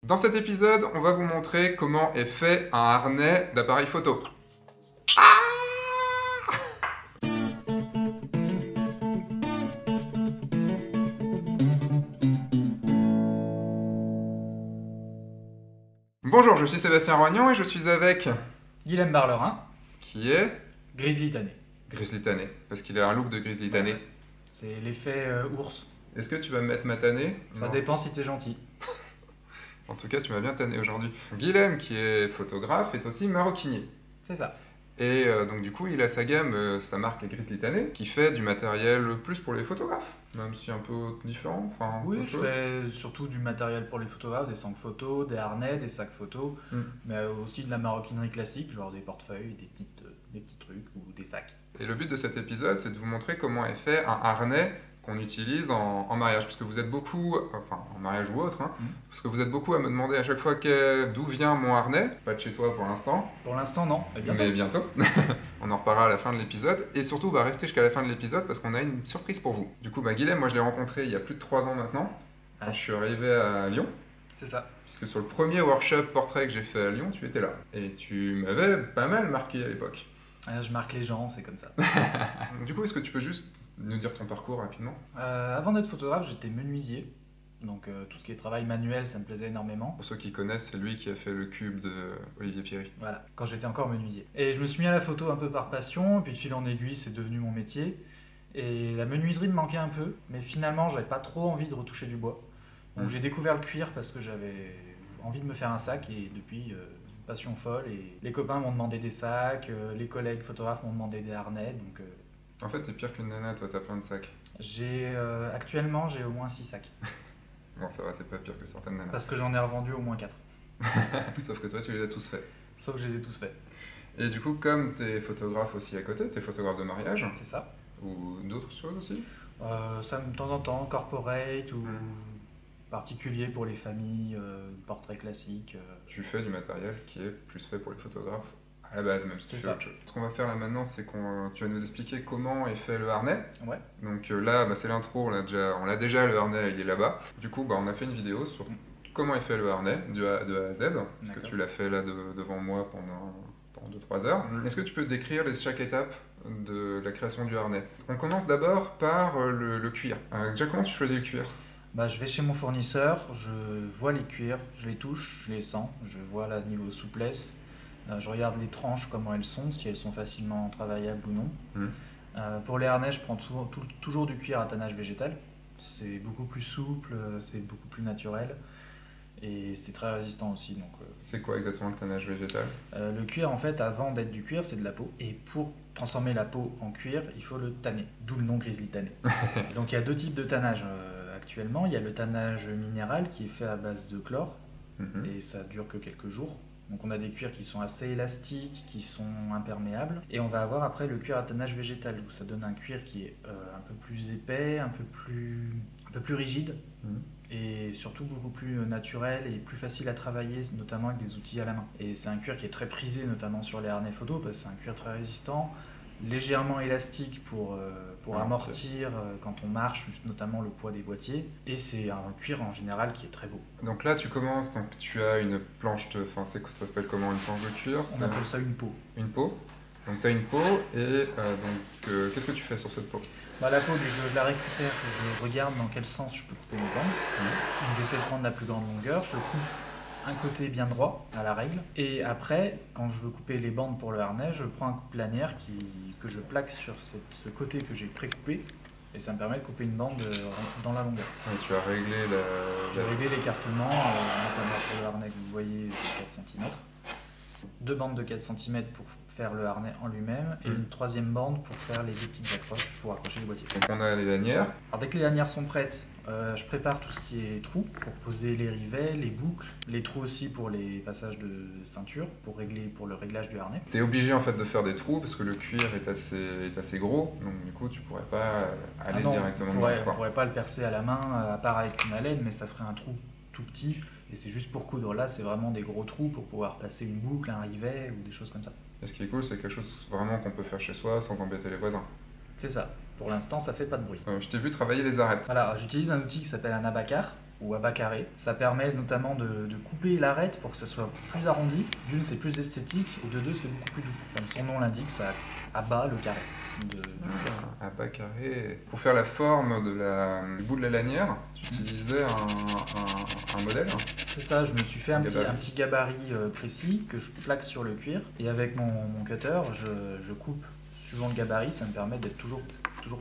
Dans cet épisode, on va vous montrer comment est fait un harnais d'appareil photo. Bonjour, je suis Sébastien Roignan et je suis avec... Guilhem Barlerin, qui est... Grizzly Tanné. Grizzly Tanné, parce qu'il a un look de Grizzly Tanné. Ouais. C'est l'effet ours. Est-ce que tu vas me mettre ma tannée? Ça Non. dépend si t'es gentil. En tout cas, tu m'as bien tanné aujourd'hui. Guilhem, qui est photographe, est aussi maroquinier. C'est ça. Et donc du coup, il a sa gamme, sa marque est Grizzly Tanné, qui fait du matériel plus pour les photographes, même si un peu différent. Enfin, Oui, autre je chose. fais surtout du matériel pour les photographes, des sangles photos, des harnais, des sacs photos, mais aussi de la maroquinerie classique, genre des portefeuilles, des petits trucs ou des sacs. Et le but de cet épisode, c'est de vous montrer comment est fait un harnais qu'on utilise en mariage, parce que vous êtes beaucoup, enfin en mariage ou autre, parce que vous êtes beaucoup à me demander à chaque fois d'où vient mon harnais, pas de chez toi pour l'instant, Pour l'instant, non, mais bientôt. mais bientôt, on en reparlera à la fin de l'épisode, et surtout on va rester jusqu'à la fin de l'épisode parce qu'on a une surprise pour vous. Du coup, Guilhem, moi je l'ai rencontré il y a plus de 3 ans maintenant, quand je suis arrivé à Lyon, C'est ça. puisque sur le premier workshop portrait que j'ai fait à Lyon, tu étais là, et tu m'avais pas mal marqué à l'époque. Je marque les gens, c'est comme ça. Du coup, est-ce que tu peux juste nous dire ton parcours rapidement? Avant d'être photographe, j'étais menuisier. Donc tout ce qui est travail manuel, ça me plaisait énormément. Pour ceux qui connaissent, c'est lui qui a fait le cube de Olivier Pierry. Voilà, quand j'étais encore menuisier. Et je me suis mis à la photo un peu par passion, puis de fil en aiguille, c'est devenu mon métier. Et la menuiserie me manquait un peu, mais finalement, j'avais pas trop envie de retoucher du bois. Donc j'ai découvert le cuir parce que j'avais envie de me faire un sac, et depuis, passion folle. Et les copains m'ont demandé des sacs, les collègues photographes m'ont demandé des harnais. Donc En fait, t'es pire qu'une nana, toi, t'as plein de sacs. actuellement, j'ai au moins 6 sacs. Bon, ça va, t'es pas pire que certaines nanas. Parce que j'en ai revendu au moins 4. Sauf que toi, tu les as tous faits. Sauf que je les ai tous faits. Et du coup, comme t'es photographe aussi à côté, t'es photographe de mariage, C'est ça. ou d'autres choses aussi? Ça, de temps en temps, corporate ou particulier pour les familles, portrait classique. Tu fais du matériel qui est plus fait pour les photographes à la base, même si C'est tu fais ça. autre chose. Ce qu'on va faire là maintenant, c'est tu vas nous expliquer comment est fait le harnais. Ouais. Donc là, c'est l'intro, on l'a déjà, le harnais, il est là-bas. Du coup, on a fait une vidéo sur comment est fait le harnais, de A à Z, parce que tu l'as fait là devant moi pendant 2-3 heures. Est-ce que tu peux décrire chaque étape de la création du harnais? On commence d'abord par le cuir. Déjà, comment tu choisis le cuir? Je vais chez mon fournisseur, je vois les cuirs, je les touche, je les sens, je vois là niveau souplesse, je regarde les tranches, comment elles sont, si elles sont facilement travaillables ou non. Pour les harnais, je prends toujours du cuir à tannage végétal. C'est beaucoup plus souple, c'est beaucoup plus naturel et c'est très résistant aussi. Donc, c'est quoi exactement le tannage végétal? le cuir, en fait, avant d'être du cuir, c'est de la peau. Et pour transformer la peau en cuir, il faut le tanner, d'où le nom Grizzly Tanné. Donc il y a deux types de tannage actuellement. Il y a le tannage minéral qui est fait à base de chlore et ça dure que quelques jours. Donc on a des cuirs qui sont assez élastiques, qui sont imperméables. Et on va avoir après le cuir à tannage végétal où ça donne un cuir qui est un peu plus épais, un peu plus rigide. Et surtout beaucoup plus naturel et plus facile à travailler, notamment avec des outils à la main. Et c'est un cuir qui est très prisé, notamment sur les harnais photo, parce que c'est un cuir très résistant, légèrement élastique pour amortir quand on marche, notamment le poids des boîtiers. Et c'est un cuir en général qui est très beau. Donc là, tu commences, donc tu as une planche ça s'appelle comment, une planche de cuir? On appelle ça une peau. Une peau. Donc tu as une peau, et qu'est-ce que tu fais sur cette peau? La peau, je la récupère, je regarde dans quel sens je peux couper mes bandes. Donc j'essaie de prendre la plus grande longueur, je coupe un côté bien droit, à la règle. Et après, quand je veux couper les bandes pour le harnais, je prends un coupe lanière que je plaque sur ce côté que j'ai pré-coupé. Et ça me permet de couper une bande dans la longueur. Et tu as réglé J'ai réglé l'écartement, notamment pour le harnais que vous voyez de 4 cm. 2 bandes de 4 cm pour faire le harnais en lui-même et une troisième bande pour faire les deux petites accroches pour accrocher les boîtiers. Donc on a les lanières. Alors dès que les lanières sont prêtes, je prépare tout ce qui est trous pour poser les rivets, les boucles, les trous aussi pour les passages de ceinture, pour le réglage du harnais. Tu es obligé en fait de faire des trous parce que le cuir est assez gros, donc du coup tu pourrais pas aller directement dedans. On pourrait pas le percer à la main, à part avec une haleine, mais ça ferait un trou tout petit. Et c'est juste pour coudre. Là, c'est vraiment des gros trous pour pouvoir passer une boucle, un rivet ou des choses comme ça. Et ce qui est cool, c'est quelque chose vraiment qu'on peut faire chez soi sans embêter les voisins. C'est ça. Pour l'instant, ça fait pas de bruit. Je t'ai vu travailler les arêtes. Voilà, j'utilise un outil qui s'appelle un abacar. ou à bas carré. Ça permet notamment de couper l'arête pour que ça soit plus arrondi. D'une, c'est plus esthétique, et de deux, c'est beaucoup plus doux. Comme son nom l'indique, ça abat le carré. À bas carré. Pour faire la forme du bout de la lanière, tu utilisais un modèle? C'est ça, je me suis fait un petit gabarit précis que je plaque sur le cuir. Et avec mon cutter, je coupe suivant le gabarit, ça me permet d'être toujours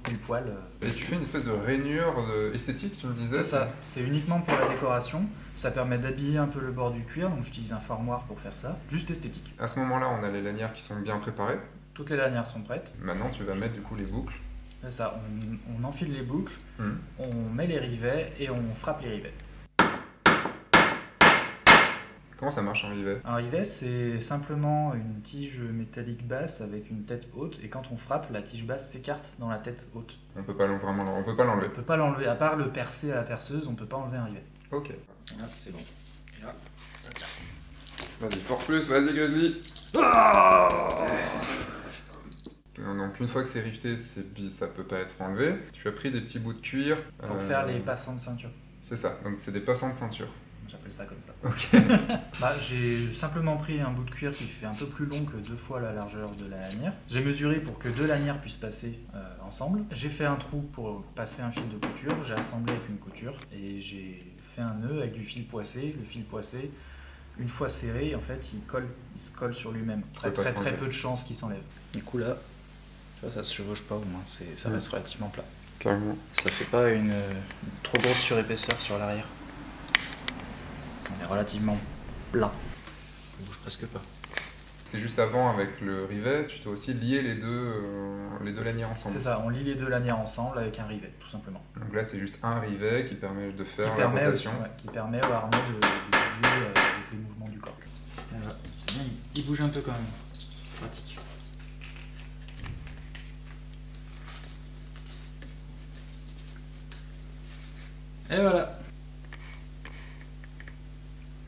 pile poil. Et tu fais une espèce de rainure esthétique, tu me disais? C'est ça, c'est uniquement pour la décoration. Ça permet d'habiller un peu le bord du cuir, donc j'utilise un formoir pour faire ça. Juste esthétique. À ce moment-là, on a les lanières qui sont bien préparées. Toutes les lanières sont prêtes. Maintenant, tu vas mettre du coup les boucles. C'est ça, on enfile les boucles, on met les rivets et on frappe les rivets. Comment ça marche un rivet? Un rivet, c'est simplement une tige métallique basse avec une tête haute, et quand on frappe, la tige basse s'écarte dans la tête haute. On peut pas l'enlever. On peut pas l'enlever, à part le percer à la perceuse, on peut pas enlever un rivet. Ok. Là, c'est bon. Et là, ça tient. Vas-y, force plus, vas-y Grizzly. Donc une fois que c'est riveté, ça peut pas être enlevé. Tu as pris des petits bouts de cuir. Pour faire les passants de ceinture. C'est ça, donc c'est des passants de ceinture. J'appelle ça comme ça. Ok. J'ai simplement pris un bout de cuir qui fait un peu plus long que 2 fois la largeur de la lanière. J'ai mesuré pour que 2 lanières puissent passer ensemble. J'ai fait un trou pour passer un fil de couture, j'ai assemblé avec une couture et j'ai fait un nœud avec du fil poissé. Le fil poissé, une fois serré, en fait, il se colle sur lui-même. Très peu de chances qu'il s'enlève. Du coup là, tu vois, ça se chevauche pas au moins, ça reste relativement plat. Carrément. Ça fait pas une trop grosse surépaisseur sur l'arrière. On est relativement plat. On bouge presque pas. C'est juste avant, avec le rivet, tu dois aussi lier les deux lanières ensemble. C'est ça, on lie les 2 lanières ensemble avec un rivet, tout simplement. Donc là, c'est juste un rivet qui permet de faire la rotation. Qui permet au harnais de bouger avec les mouvements du corps. Voilà. C'est bien, il bouge un peu quand même. C'est pratique. Et voilà.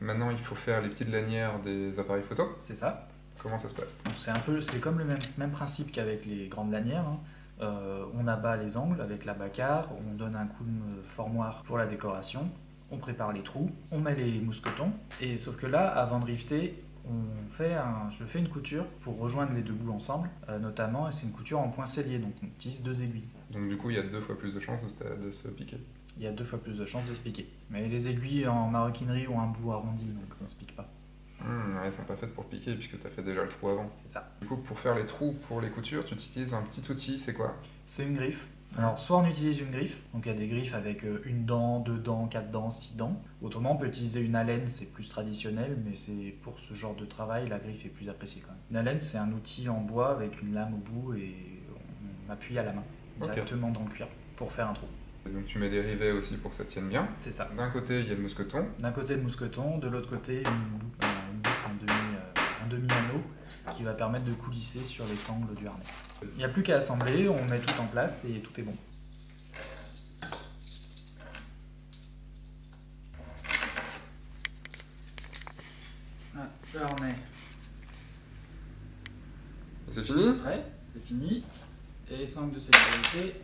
Maintenant, il faut faire les petites lanières des appareils photo. C'est ça. Comment ça se passe? C'est comme le même principe qu'avec les grandes lanières. On abat les angles avec la bacarre, on donne un coup de formoir pour la décoration, on prépare les trous, on met les mousquetons. Et sauf que là, avant de rifter, je fais une couture pour rejoindre les 2 bouts ensemble, notamment, et c'est une couture en point sellier, donc on utilise 2 aiguilles. Donc du coup, il y a 2 fois plus de chances de se piquer. Il y a 2 fois plus de chances de se piquer. Mais les aiguilles en maroquinerie ont un bout arrondi, donc on ne se pique pas. Elles sont pas faites pour piquer puisque tu as fait déjà le trou avant. C'est ça. Du coup, pour faire les trous pour les coutures, tu utilises un petit outil, c'est quoi? C'est une griffe. Alors, soit on utilise une griffe, donc il y a des griffes avec 1 dent, 2 dents, 4 dents, 6 dents. Autrement, on peut utiliser une alène, c'est plus traditionnel, mais c'est pour ce genre de travail, la griffe est plus appréciée quand même. Une alène, c'est un outil en bois avec une lame au bout et on appuie à la main, directement dans le cuir, pour faire un trou. Et donc tu mets des rivets aussi pour que ça tienne bien. C'est ça. D'un côté, il y a le mousqueton. D'un côté, le mousqueton, de l'autre côté, un demi-anneau qui va permettre de coulisser sur les sangles du harnais. Il n'y a plus qu'à assembler, on met tout en place et tout est bon. Le harnais. C'est fini? Prêt, c'est fini. Et les sangles de sécurité.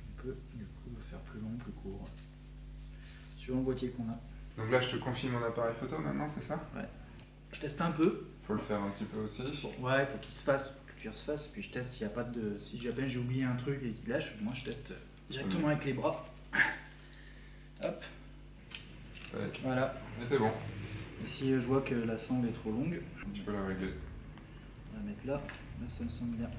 On peut du coup le faire plus long, plus court, suivant le boîtier qu'on a. Donc là, je te confie mon appareil photo maintenant, c'est ça? Ouais. Je teste un peu. Faut le faire un petit peu aussi. Ouais, il faut qu'il se fasse, que le cuir se fasse. Puis je teste s'il n'y a pas de. Si jamais j'ai oublié un truc et qu'il lâche, moi je teste directement avec les bras. Hop. Tac. Voilà. Et c'est bon. Et si je vois que la sangle est trop longue, tu peux la régler. On va la mettre là. Là, ça me semble bien.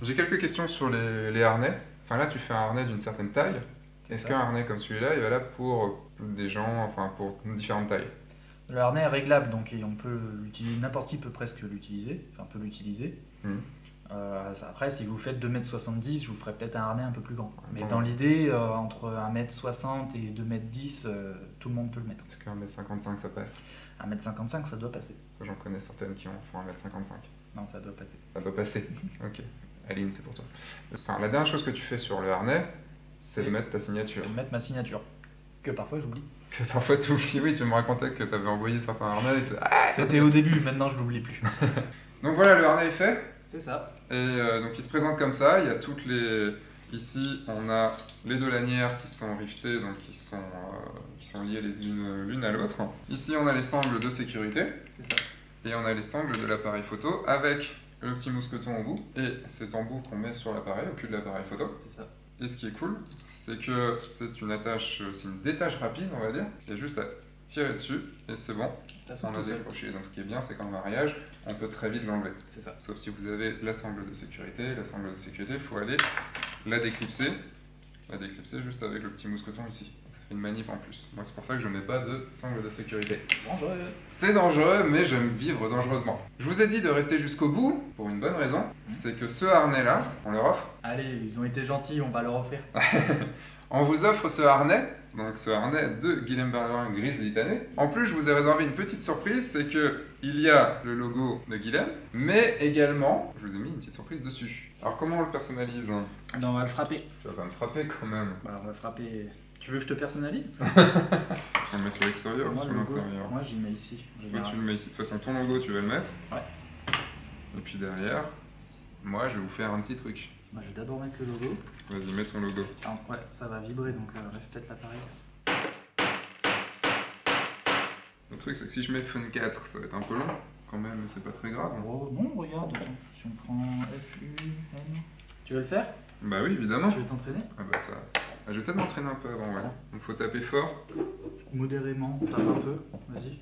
J'ai quelques questions sur les harnais. Enfin là, tu fais un harnais d'une certaine taille. Est-ce qu'un harnais comme celui-là, il est valable pour des gens, enfin pour différentes tailles? Le harnais est réglable, donc on peut l'utiliser, n'importe qui peut presque l'utiliser, enfin peut l'utiliser. Après, si vous faites 2,70 m, je vous ferai peut-être un harnais un peu plus grand. Mais dans l'idée, entre 1,60 m et 2,10 m, tout le monde peut le mettre. Est-ce qu'1,55 m ça passe? 1,55 m, ça doit passer. J'en connais certaines qui en font 1,55 m. Non, ça doit passer. Ça doit passer, ok. Aline, c'est pour toi. Enfin, la dernière chose que tu fais sur le harnais, c'est de mettre ta signature. C'est de mettre ma signature, que parfois j'oublie. Que parfois tu oublies, oui, tu me racontais que tu avais envoyé certains harnais et tu... C'était au début, maintenant je l'oublie plus. Donc voilà, le harnais est fait. C'est ça. Et donc il se présente comme ça, il y a toutes Ici, on a les deux lanières qui sont rivetées, donc qui sont liées l'une à l'autre. Ici, on a les sangles de sécurité. C'est ça. Et on a les sangles de l'appareil photo avec le petit mousqueton au bout. Et cet embout qu'on met sur l'appareil, au cul de l'appareil photo. C'est ça. Et ce qui est cool, c'est que c'est une détache rapide, on va dire. Il y a juste à tirer dessus et c'est bon. On a décroché. Donc ce qui est bien, c'est qu'en mariage, on peut très vite l'enlever. C'est ça. Sauf si vous avez la sangle de sécurité. La sangle de sécurité, il faut aller la déclipser. La déclipser juste avec le petit mousqueton ici. Donc ça fait une manip en plus. Moi, c'est pour ça que je ne mets pas de sangle de sécurité. Dangereux. C'est dangereux, mais j'aime vivre dangereusement. Je vous ai dit de rester jusqu'au bout, pour une bonne raison. C'est que ce harnais-là, on leur offre. Allez, ils ont été gentils, on va leur offrir. On vous offre ce harnais, donc ce harnais de Guilhem Bergerin Grizzly tanné. En plus, je vous ai réservé une petite surprise, c'est que il y a le logo de Guilhem, mais également, je vous ai mis une petite surprise dessus. Alors comment on le personnalise? Non, on va le frapper. Tu vas pas me frapper quand même. Bah, on va frapper. Tu veux que je te personnalise? On le met sur l'extérieur ou sur l'intérieur? Moi, j'y mets ici. Toi, tu le mets ici. De toute façon, ton logo, tu vas le mettre. Ouais. Et puis derrière, moi, je vais vous faire un petit truc. Moi, je vais d'abord mettre le logo. Vas-y, mets ton logo. Alors, ouais, ça va vibrer, donc rêve peut-être l'appareil. Le truc, c'est que si je mets Fun 4, ça va être un peu long quand même, mais c'est pas très grave. Oh, non, regarde, attends. Si on prend F-U-N. Tu veux le faire? Bah oui, évidemment. Tu veux t'entraîner? Ah bah ça. Ah, je vais peut-être m'entraîner un peu avant, ouais. Donc faut taper fort. Modérément, tape un peu, vas-y.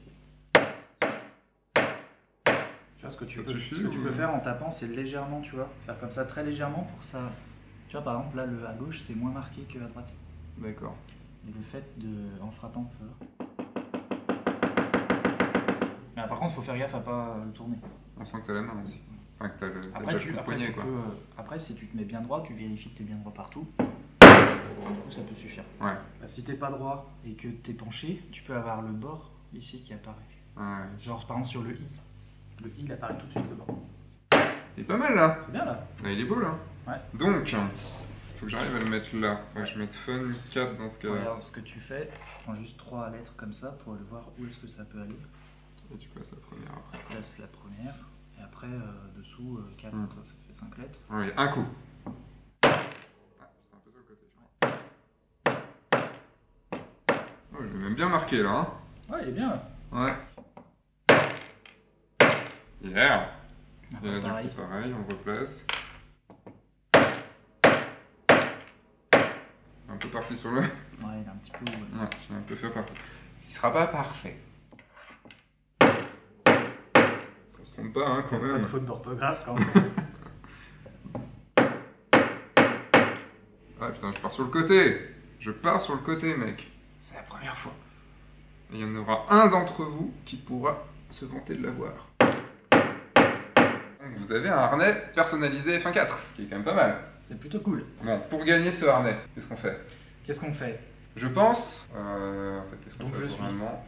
Tu vois, ce que tu peux faire en tapant, c'est légèrement, tu vois. Faire comme ça, très légèrement pour que ça. Tu vois, par exemple, là, à gauche, c'est moins marqué qu'à droite. D'accord. Et le fait de. En frottant fort. Mais par contre, il faut faire gaffe à pas le tourner. On sent que t'as la main aussi. Enfin, que t'as le poignet, quoi. Après, si tu te mets bien droit, tu vérifies que tu es bien droit partout. Du coup, ça peut suffire. Ouais. Bah, si t'es pas droit et que tu es penché, tu peux avoir le bord ici qui apparaît. Ouais. Genre, par exemple, sur le I. Le I, il apparaît tout de suite le bord. T'es pas mal là. C'est bien là. Là, il est beau là. Ouais. Donc, faut que j'arrive à le mettre là. Faut que je mette Fun 4 dans ce cas-là. Regarde ce que tu fais. Tu prends juste 3 lettres comme ça pour aller voir où est-ce que ça peut aller. Et tu places la première après. Tu places la première. Et après, dessous, 4, ça fait 5 lettres. Oui, un coup. Oh, je l'ai même bien marqué là. Hein. Ouais, il est bien là. Ouais. Yeah. Et là, pareil. du coup, pareil, on replace. Un peu parti sur le. Ouais, il est un petit peu. Ouais, j'ai un peu fait partie. Il sera pas parfait. On se trompe pas, hein, quand même. Pas de faute d'orthographe quand même. Ah putain, je pars sur le côté. Je pars sur le côté, mec. C'est la première fois. Et il y en aura un d'entre vous qui pourra se vanter de l'avoir. Vous avez un harnais personnalisé F1.4, ce qui est quand même pas mal. C'est plutôt cool. Bon, pour gagner ce harnais, qu'est-ce qu'on fait? Qu'est-ce qu'on fait? Je pense... en fait, qu'est-ce qu'on Donc fait je vraiment?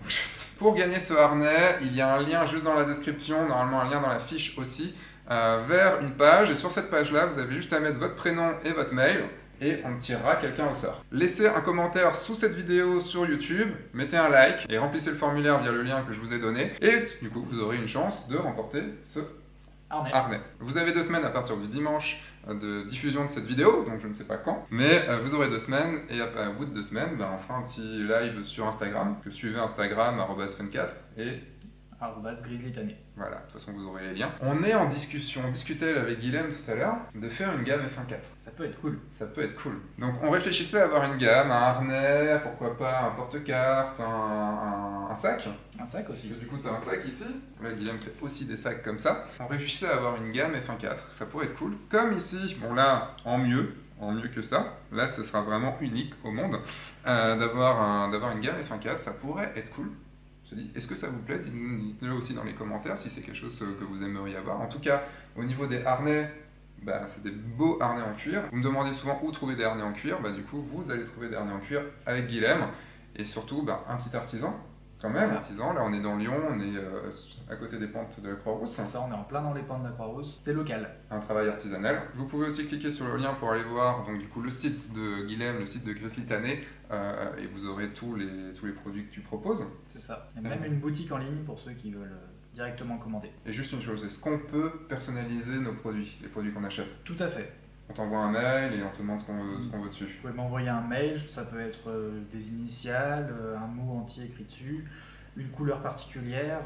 Pour gagner ce harnais, il y a un lien juste dans la description, normalement un lien dans la fiche aussi, vers une page. Et sur cette page-là, vous avez juste à mettre votre prénom et votre mail. Et on tirera quelqu'un au sort. Laissez un commentaire sous cette vidéo sur YouTube, mettez un like et remplissez le formulaire via le lien que je vous ai donné. Et du coup, vous aurez une chance de remporter ce harnais. Vous avez 2 semaines à partir du dimanche de diffusion de cette vidéo, donc je ne sais pas quand, mais vous aurez 2 semaines et au bout de 2 semaines, on fera un petit live sur Instagram, que suivez Instagram @fun4 et @grizzly tanné. Voilà, de toute façon vous aurez les liens. On est en discussion, on discutait avec Guilhem tout à l'heure, de faire une gamme F1.4. Ça peut être cool. Ça peut être cool. Donc on réfléchissait à avoir une gamme, un harnais, pourquoi pas un porte-carte, un sac. Un sac aussi. Du coup tu as un sac ici, là Guilhem fait aussi des sacs comme ça. On réfléchissait à avoir une gamme F1.4, ça pourrait être cool. Comme ici, bon là, en mieux que ça, là ce sera vraiment unique au monde, d'avoir une gamme F1.4, ça pourrait être cool. Je me dis, est-ce que ça vous plaît? Dites-le aussi dans les commentaires si c'est quelque chose que vous aimeriez avoir. En tout cas, au niveau des harnais, c'est des beaux harnais en cuir. Vous me demandez souvent où trouver des harnais en cuir. Du coup, vous allez trouver des harnais en cuir avec Guilhem. Et surtout, un petit artisan. Quand même, artisan. Là, on est dans Lyon, on est à côté des pentes de la Croix-Rousse. C'est ça, on est en plein dans les pentes de la Croix-Rousse. C'est local. Un travail artisanal. Vous pouvez aussi cliquer sur le lien pour aller voir donc, du coup, le site de Guilhem, le site de Grizzly tanné, et vous aurez tous les produits que tu proposes. C'est ça. Il y a même une boutique en ligne pour ceux qui veulent directement commander. Et juste une chose, est-ce qu'on peut personnaliser nos produits, les produits qu'on achète? Tout à fait. On t'envoie un mail et on te demande ce qu'on veut dessus. Vous pouvez m'envoyer un mail, ça peut être des initiales, un mot entier écrit dessus, une couleur particulière.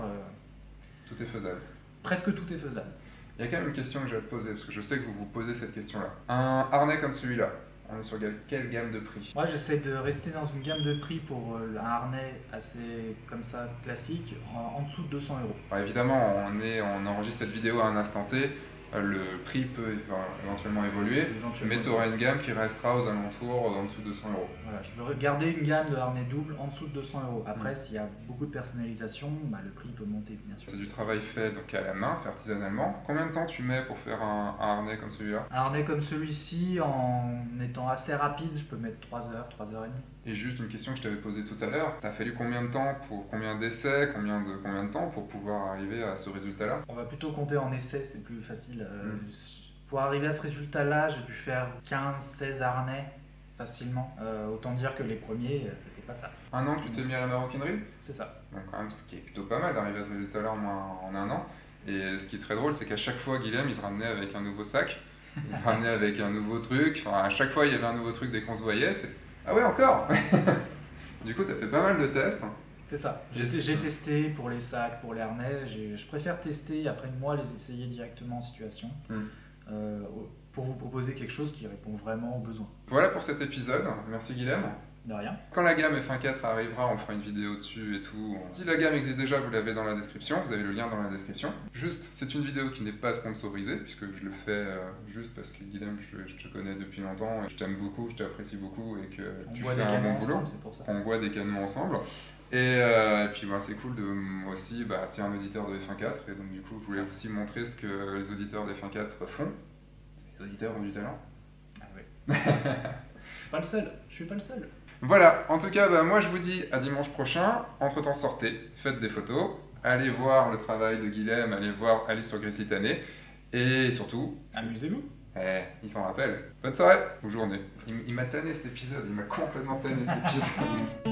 Tout est faisable. Presque tout est faisable. Il y a quand même une question que je vais te poser, parce que je sais que vous vous posez cette question-là. Un harnais comme celui-là, on est sur quelle gamme de prix? Moi, j'essaie de rester dans une gamme de prix pour un harnais assez comme ça classique, en dessous de 200 €. Alors évidemment, on enregistre cette vidéo à un instant T, le prix peut éventuellement évoluer, mais tu auras une gamme qui restera aux alentours en dessous de 100 €. Voilà, je veux garder une gamme de harnais double en dessous de 200 €. Après, s'il y a beaucoup de personnalisation, le prix peut monter, bien sûr. C'est du travail fait donc à la main, fait artisanalement. Combien de temps tu mets pour faire un harnais comme celui-là? Un harnais comme celui-ci, en étant assez rapide, je peux mettre 3 heures, 3 heures et demie. Et juste une question que je t'avais posée tout à l'heure, t'as fallu combien de temps, combien d'essais, combien de temps pour pouvoir arriver à ce résultat-là? On va plutôt compter en essais, c'est plus facile. Pour arriver à ce résultat-là, j'ai pu faire 15-16 harnais facilement. Autant dire que les premiers, c'était pas ça. Un an que tu t'es mis à la maroquinerie? C'est ça. Donc quand même, ce qui est plutôt pas mal d'arriver à ce résultat-là en un an. Et ce qui est très drôle, c'est qu'à chaque fois, Guilhem, il se ramenait avec un nouveau sac, il se ramenait avec un nouveau truc. Enfin, à chaque fois, il y avait un nouveau truc dès qu'on se voyait. Ah ouais, encore. Du coup, tu as fait pas mal de tests. C'est ça. J'ai testé pour les sacs, pour les harnais. Je préfère tester et après moi les essayer directement en situation pour vous proposer quelque chose qui répond vraiment aux besoins. Voilà pour cet épisode. Merci Guilhem. De rien. Quand la gamme F1.4 arrivera, on fera une vidéo dessus et tout. Si la gamme existe déjà, vous l'avez dans la description, vous avez le lien dans la description. Juste, c'est une vidéo qui n'est pas sponsorisée, puisque je le fais juste parce que Guilhem, je te connais depuis longtemps, et je t'aime beaucoup, je t'apprécie beaucoup, et que tu fais un bon boulot. C'est pour ça. On voit des canons ensemble. Et puis c'est cool de moi aussi, tu es un auditeur de F1.4, et donc du coup, je voulais aussi montrer ce que les auditeurs de F1.4 font. Les auditeurs ont du talent. Ah oui. Je suis pas le seul. Voilà, en tout cas, moi je vous dis à dimanche prochain. Entre-temps, sortez, faites des photos, allez voir le travail de Guilhem, allez sur Grizzly Tanné, et surtout... Amusez-vous. Il s'en rappelle. Bonne soirée ou journée. Il m'a tanné cet épisode, il m'a complètement tanné cet épisode.